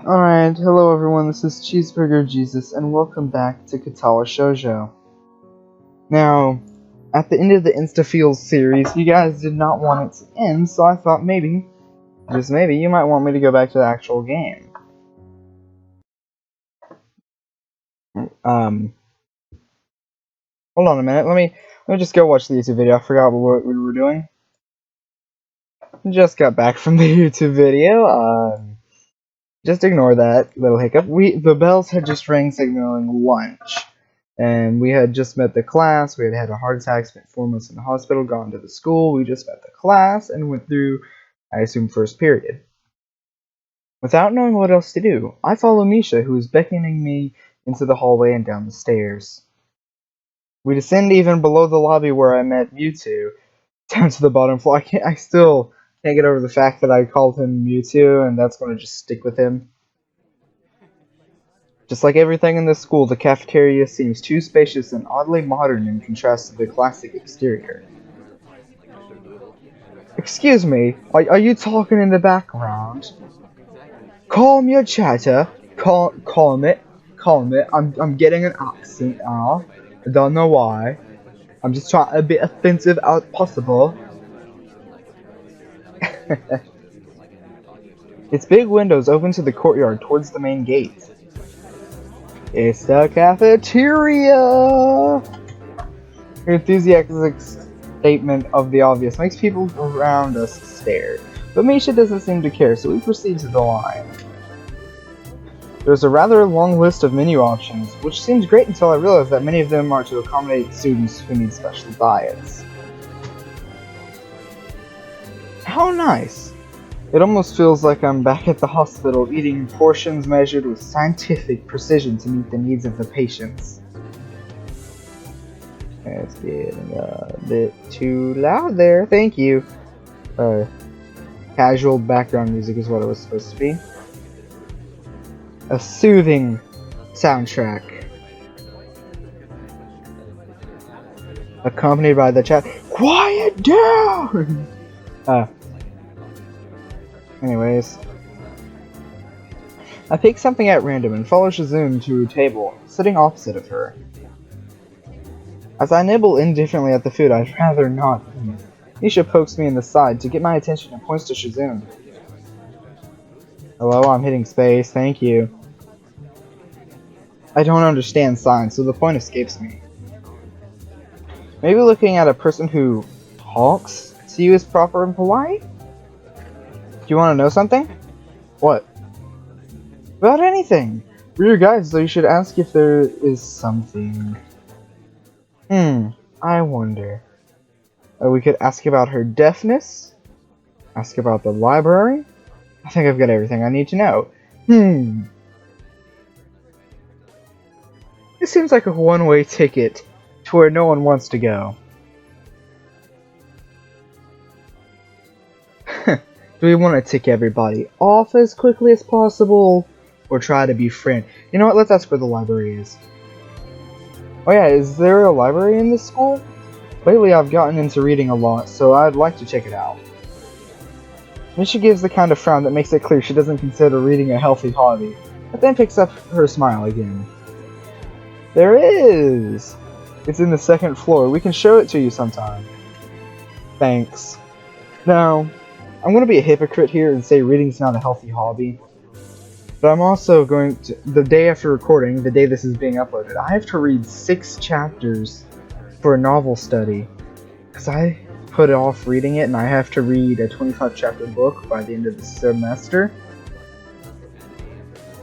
Alright, hello everyone, this is Cheeseburger Jesus, and welcome back to Katawa Shoujo. Now, at the end of the InstaFeels series, you guys did not want it to end, so I thought maybe, just maybe, you might want me to go back to the actual game. Hold on a minute, let me just go watch the YouTube video. I forgot what we were doing. Just got back from the YouTube video, just ignore that little hiccup. The bells had just rang signaling lunch. And we had just met the class, we had had a heart attack, spent 4 months in the hospital, gone to the school, we just met the class, and went through, I assume, first period. Without knowing what else to do, I follow Misha, who is beckoning me into the hallway and down the stairs. We descend even below the lobby where I met Mewtwo, down to the bottom floor. I still can't get over the fact that I called him Mewtwo, and that's going to just stick with him. Just like everything in this school, the cafeteria seems too spacious and oddly modern in contrast to the classic exterior. Excuse me, are you talking in the background? Calm your chatter. Calm it. I'm getting an accent now. I don't know why. I'm just trying to be offensive as possible. Its big windows open to the courtyard towards the main gate. It's the cafeteria! Her enthusiastic statement of the obvious makes people around us stare, but Misha doesn't seem to care, so we proceed to the line. There's a rather long list of menu options, which seems great until I realize that many of them are to accommodate students who need special diets. How nice! It almost feels like I'm back at the hospital, eating portions measured with scientific precision to meet the needs of the patients. It's getting a bit too loud there, thank you. Casual background music is what it was supposed to be. A soothing soundtrack. Accompanied by the chat, "Quiet down!" Anyways, I pick something at random and follow Shizune to a table, sitting opposite of her. As I nibble indifferently at the food I'd rather not eat, Misha pokes me in the side to get my attention and points to Shizune. Hello, I'm hitting space, thank you. I don't understand signs, so the point escapes me. Maybe looking at a person who talks to you is proper and polite? Do you want to know something? What? About anything. We're your guides, so you should ask if there is something. I wonder. We could ask about her deafness? Ask about the library? I think I've got everything I need to know. This seems like a one-way ticket to where no one wants to go. Do we want to tick everybody off as quickly as possible, or try to be friendly? You know what, let's ask where the library is. Oh yeah, is there a library in this school? Lately I've gotten into reading a lot, so I'd like to check it out. Misha gives the kind of frown that makes it clear she doesn't consider reading a healthy hobby, but then picks up her smile again. There is! It's in the second floor, we can show it to you sometime. Thanks. Now, I'm going to be a hypocrite here and say reading's not a healthy hobby. But I'm also going to, the day after recording, the day this is being uploaded, I have to read 6 chapters for a novel study. Because I put off reading it and I have to read a 25 chapter book by the end of the semester.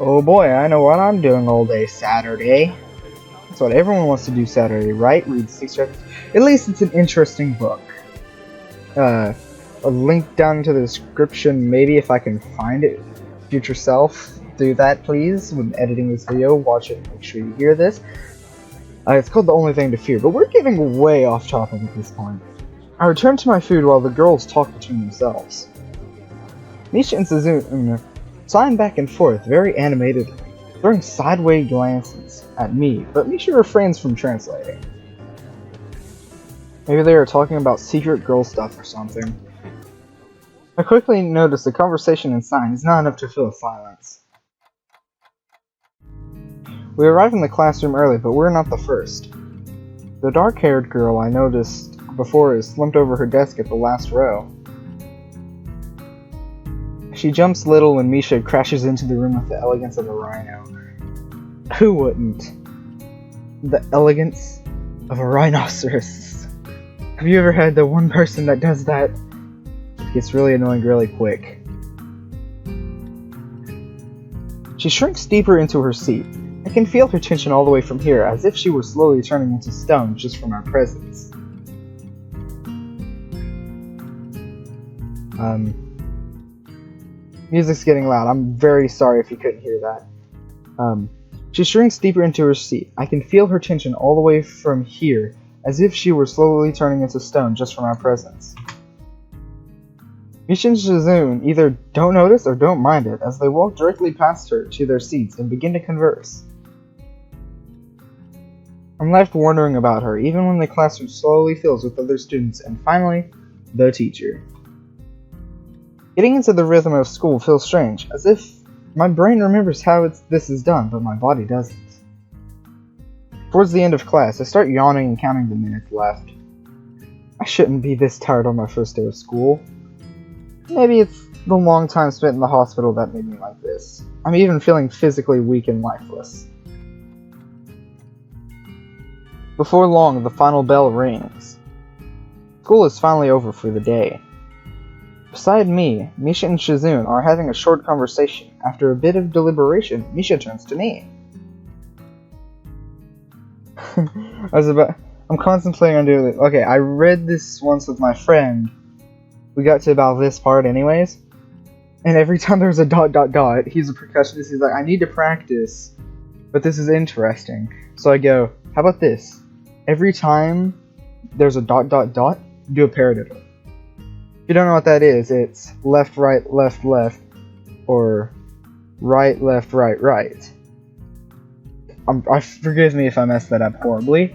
Oh boy, I know what I'm doing all day Saturday. That's what everyone wants to do Saturday, right? Read 6 chapters. At least it's an interesting book. A link down into the description, maybe if I can find it. Future self, do that please. When editing this video, watch it, make sure you hear this. It's called The Only Thing to Fear, but we're getting way off topic at this point. I return to my food while the girls talk between themselves. Misha and Shizune sign back and forth very animatedly, throwing sideways glances at me, but Misha refrains from translating. Maybe they are talking about secret girl stuff or something. I quickly notice the conversation in sign is not enough to fill silence. We arrived in the classroom early, but we're not the first. The dark-haired girl I noticed before is slumped over her desk at the last row. She jumps little when Misha crashes into the room with the elegance of a rhino. Who wouldn't? The elegance of a rhinoceros. Have you ever had the one person that does that? It gets really annoying really quick. She shrinks deeper into her seat. I can feel her tension all the way from here, as if she were slowly turning into stone just from our presence. Music's getting loud. I'm very sorry if you couldn't hear that. She shrinks deeper into her seat. I can feel her tension all the way from here, as if she were slowly turning into stone just from our presence. Misha and Shizune either don't notice or don't mind it, as they walk directly past her to their seats and begin to converse. I'm left wondering about her, even when the classroom slowly fills with other students, and finally, the teacher. Getting into the rhythm of school feels strange, as if my brain remembers how this is done, but my body doesn't. Towards the end of class, I start yawning and counting the minutes left. I shouldn't be this tired on my first day of school. Maybe it's the long time spent in the hospital that made me like this. I'm even feeling physically weak and lifeless. Before long, the final bell rings. School is finally over for the day. Beside me, Misha and Shizune are having a short conversation. After a bit of deliberation, Misha turns to me. I'm contemplating on doing this. Okay, I read this once with my friend. We got to about this part anyways. And every time there's a ... he's a percussionist, he's like, I need to practice. But this is interesting. So I go, how about this? Every time there's a ... do a paradiddle. If you don't know what that is, it's left, right, or right, left, right. Forgive me if I messed that up horribly.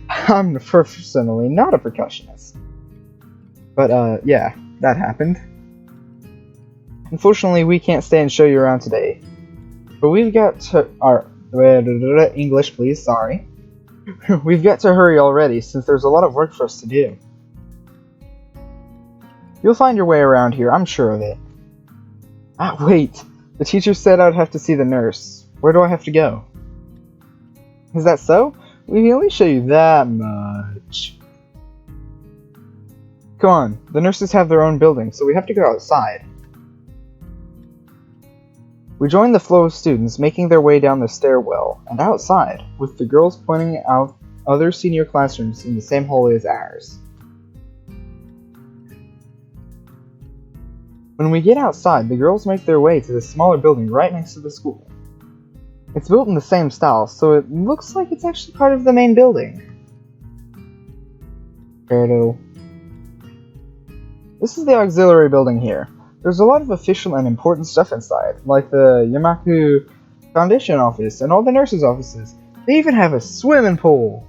I'm personally not a percussionist. But, yeah, that happened. Unfortunately, we can't stay and show you around today. But we've got to... English, please, sorry. We've got to hurry already, since there's a lot of work for us to do. You'll find your way around here, I'm sure of it. Ah, wait! The teacher said I'd have to see the nurse. Where do I have to go? Is that so? We can only show you that much. Come on, the nurses have their own building, so we have to go outside. We join the flow of students making their way down the stairwell, and outside, with the girls pointing out other senior classrooms in the same hallway as ours. When we get outside, the girls make their way to the smaller building right next to the school. It's built in the same style, so it looks like it's actually part of the main building. This is the auxiliary building here. There's a lot of official and important stuff inside, like the Yamaku Foundation office and all the nurses' offices. They even have a swimming pool.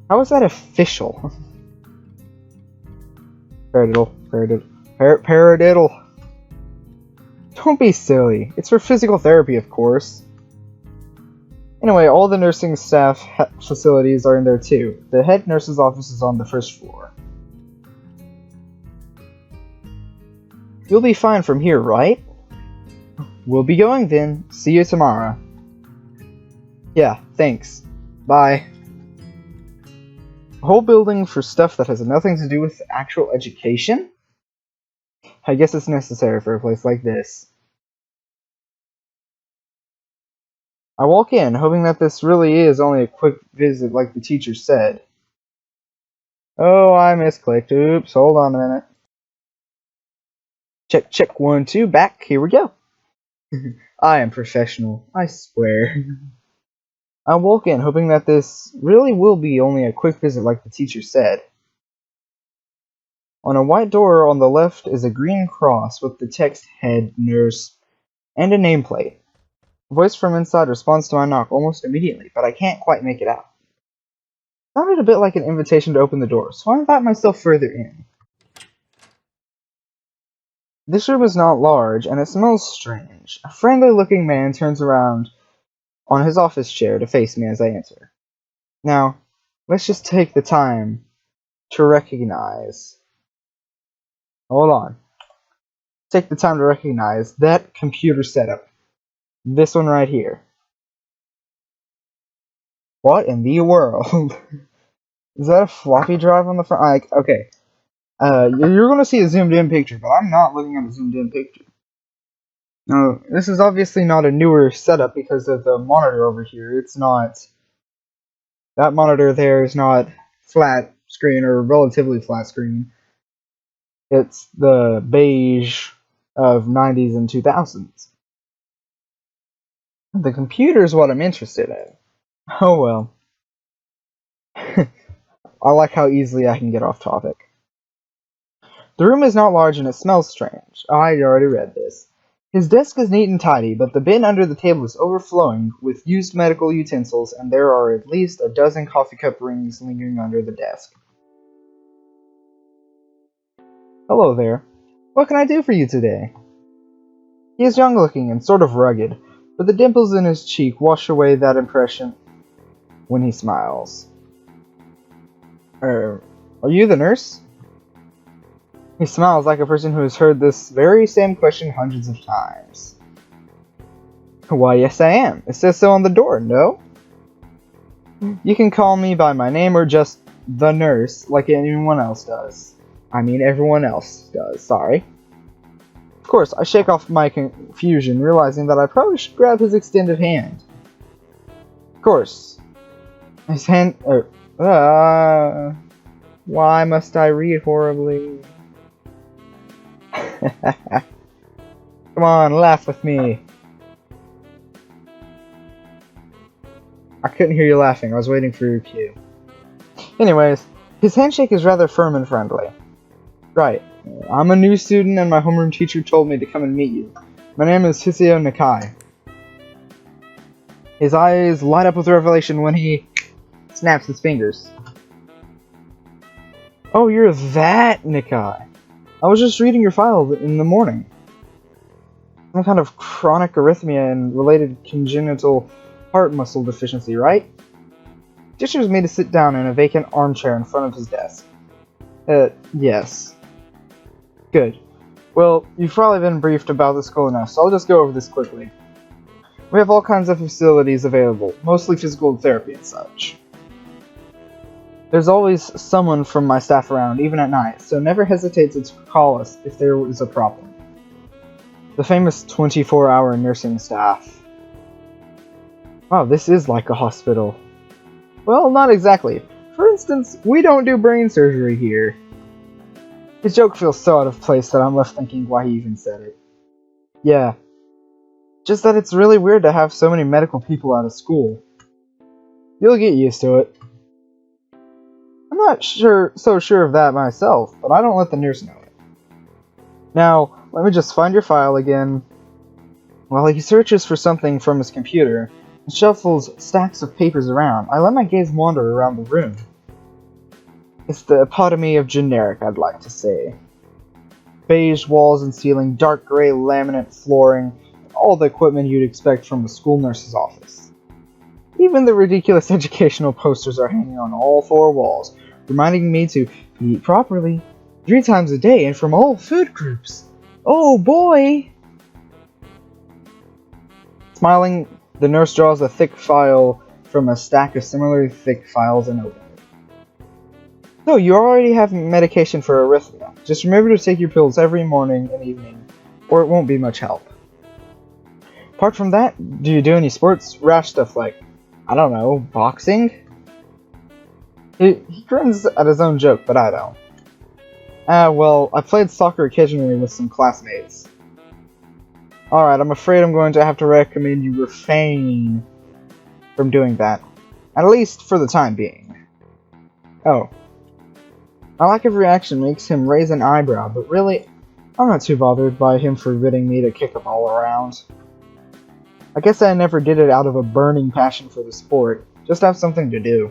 How is that official? Paradiddle. Don't be silly. It's for physical therapy, of course. Anyway, all the nursing staff facilities are in there too. The head nurse's office is on the first floor. You'll be fine from here, right? We'll be going then. See you tomorrow. Yeah, thanks. Bye. A whole building for stuff that has nothing to do with actual education? I guess it's necessary for a place like this. I walk in, hoping that this really is only a quick visit like the teacher said. Oh, I misclicked. Oops, hold on a minute. Check, 1, 2, back, here we go. I am professional, I swear. I walk in, hoping that this really will be only a quick visit like the teacher said. On a white door on the left is a green cross with the text head nurse and a nameplate. A voice from inside responds to my knock almost immediately, but I can't quite make it out. It sounded a bit like an invitation to open the door, so I invite myself further in. This room is not large, and it smells strange. A friendly-looking man turns around on his office chair to face me as I enter. Now, let's just take the time to recognize. Hold on. Take the time to recognize that computer setup. This one right here. What in the world? Is that a floppy drive on the front? Like, okay. You're going to see a zoomed in picture, but I'm not looking at a zoomed in picture. Now, this is obviously not a newer setup because of the monitor over here. It's not. That monitor there is not flat screen or relatively flat screen. It's the beige of 90s and 2000s. The computer is what I'm interested in. Oh well. I like how easily I can get off topic. The room is not large and it smells strange. I already read this. His desk is neat and tidy, but the bin under the table is overflowing with used medical utensils, and there are at least a dozen coffee cup rings lingering under the desk. Hello there. What can I do for you today? He is young-looking and sort of rugged, but the dimples in his cheek wash away that impression when he smiles. Are you the nurse? He smiles like a person who has heard this very same question hundreds of times. Why, yes I am. It says so on the door, no? You can call me by my name or just the nurse, like anyone else does. I mean, everyone else does, sorry. Of course, I shake off my confusion, realizing that I probably should grab his extended hand. Of course. His hand... why must I read horribly? Come on, laugh with me. I couldn't hear you laughing. I was waiting for your cue. Anyways, his handshake is rather firm and friendly. Right. I'm a new student and my homeroom teacher told me to come and meet you. My name is Hiseo Nakai. His eyes light up with revelation when he snaps his fingers. Oh, you're that Nakai. I was just reading your file in the morning. Some kind of chronic arrhythmia and related congenital heart muscle deficiency, right? Teacher was made to sit down in a vacant armchair in front of his desk. Yes. Good. Well, you've probably been briefed about the school enough, so I'll just go over this quickly. We have all kinds of facilities available, mostly physical therapy and such. There's always someone from my staff around, even at night, so never hesitate to call us if there is a problem. The famous 24-hour nursing staff. Wow, this is like a hospital. Well, not exactly. For instance, we don't do brain surgery here. His joke feels so out of place that I'm left thinking why he even said it. Yeah. Just that it's really weird to have so many medical people out of school. You'll get used to it. I'm not so sure of that myself, but I don't let the nurse know it. Now, let me just find your file again. While he searches for something from his computer and shuffles stacks of papers around, I let my gaze wander around the room. It's the epitome of generic, I'd like to say. Beige walls and ceiling, dark gray laminate flooring, and all the equipment you'd expect from a school nurse's office. Even the ridiculous educational posters are hanging on all four walls, reminding me to eat properly, 3 times a day, and from all food groups. Oh boy! Smiling, the nurse draws a thick file from a stack of similarly thick files and opens it. So, you already have medication for arrhythmia. Just remember to take your pills every morning and evening, or it won't be much help. Apart from that, do you do any sports rash stuff like, I don't know, boxing? He grins at his own joke, but I don't. Well, I played soccer occasionally with some classmates. Alright, I'm afraid I'm going to have to recommend you refrain from doing that. At least for the time being. Oh. My lack of reaction makes him raise an eyebrow, but really, I'm not too bothered by him forbidding me to kick a ball around. I guess I never did it out of a burning passion for the sport, just to have something to do.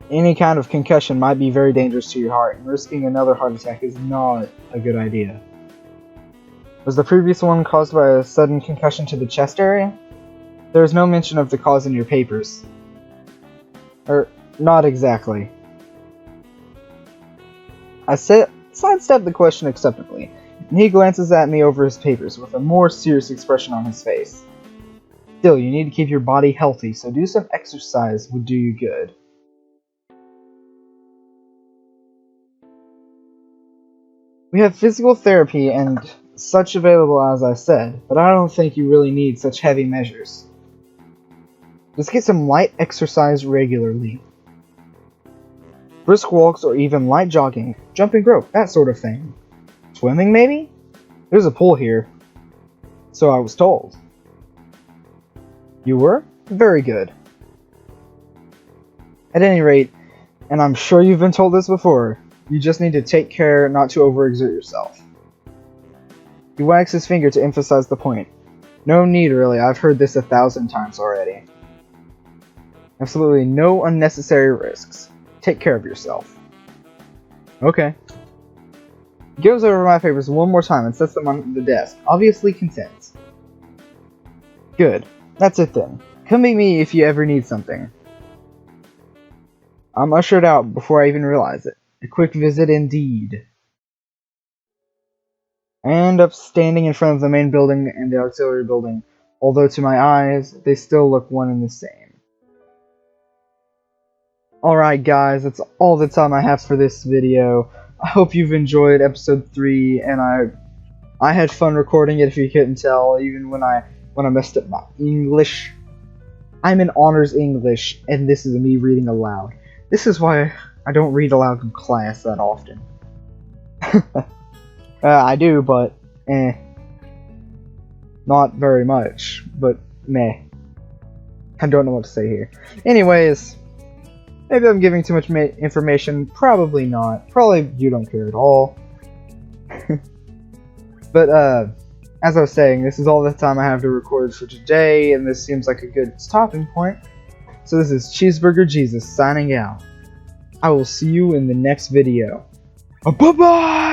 Any kind of concussion might be very dangerous to your heart, and risking another heart attack is not a good idea. Was the previous one caused by a sudden concussion to the chest area? There's no mention of the cause in your papers. Not exactly. I sidestepped the question acceptably, and he glances at me over his papers with a more serious expression on his face. Still, you need to keep your body healthy, so do some exercise would do you good. We have physical therapy and such available, as I said, but I don't think you really need such heavy measures. Just get some light exercise regularly. Brisk walks or even light jogging, jumping rope, that sort of thing. Swimming, maybe? There's a pool here. So I was told. You were? Very good. At any rate, and I'm sure you've been told this before, you just need to take care not to overexert yourself. He wags his finger to emphasize the point. No need, really. I've heard this 1,000 times already. Absolutely no unnecessary risks. Take care of yourself. Okay. He goes over my papers one more time and sets them on the desk, obviously content. Good. That's it then. Come meet me if you ever need something. I'm ushered out before I even realize it. A quick visit indeed. I end up standing in front of the main building and the auxiliary building, although to my eyes, they still look one and the same. Alright guys, that's all the time I have for this video. I hope you've enjoyed episode 3, and I had fun recording it if you couldn't tell, even when I messed up my English. I'm in honors English, and this is me reading aloud. This is why I don't read aloud in class that often. I do, but not very much, but meh. I don't know what to say here. Anyways, maybe I'm giving too much information. Probably not. Probably you don't care at all. But, as I was saying, this is all the time I have to record for today, and this seems like a good stopping point. So this is Cheeseburger Jesus signing out. I will see you in the next video. Bye-bye!